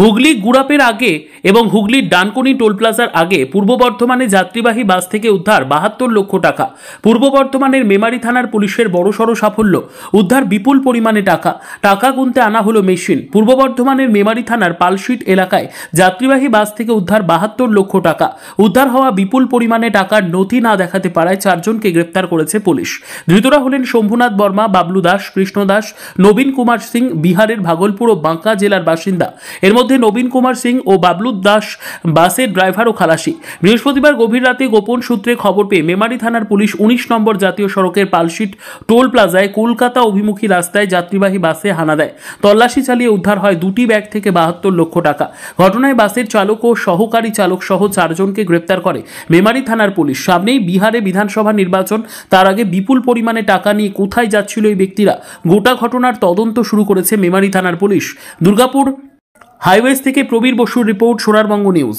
হুগলি গুড়াপের আগে এবং হুগলির ডানকুনি টোল প্লাজার আগে পূর্ব বর্ধমানে যাত্রীবাহী বাস থেকে উদ্ধার ৭২ লক্ষ টাকা। পূর্ব বর্ধমানের মেমারি থানার পুলিশের বড়সড় সাফল্য, উদ্ধার বিপুল পরিমাণে টাকা গুনতে আনা হলো মেশিন। পূর্ব বর্ধমানের মেমারি থানার পালশিট এলাকায় যাত্রীবাহী বাস থেকে উদ্ধার ৭২ লক্ষ টাকা। উদ্ধার হওয়া বিপুল পরিমাণে টাকার নথি না দেখাতে পারায় ৪ জনকে গ্রেপ্তার করেছে পুলিশ। ধৃতরা হলেন শম্ভুনাথ বর্মা, বাবলু দাস, কৃষ্ণ দাস, নবীন কুমার সিং, বিহারের ভাগলপুর ও বাঁকা জেলার বাসিন্দা। এর মধ্যে নবীন কুমার সিং ও বাবলু দাস বাসের ড্রাইভার ও খালাসি। বৃহস্পতিবার গভীর রাতে গোপন সূত্রে খবর পেয়ে মেমারি থানার পুলিশ ১৯ নম্বর জাতীয় সড়কের পালশিট টোল প্লাজায় কলকাতা অভিমুখী রাস্তায় যাত্রীবাহী বাসে হানা দেয়। তল্লাশি চালিয়ে উদ্ধার হয় দুটি ব্যাগ থেকে ৭২ লক্ষ টাকা। ঘটনায় বাসের চালক ও সহকারী চালক সহ ৪ জনকে গ্রেপ্তার করে মেমারি থানার পুলিশ। সামনেই বিহারে বিধানসভা নির্বাচন, তার আগে বিপুল পরিমাণে টাকা নিয়ে কোথায় যাচ্ছিল এই ব্যক্তিরা, গোটা ঘটনার তদন্ত শুরু করেছে মেমারি থানার পুলিশ। দুর্গাপুর হাইওয়েজ থেকে প্রবীর বসুর রিপোর্ট, সোনারবঙ্গ নিউজ।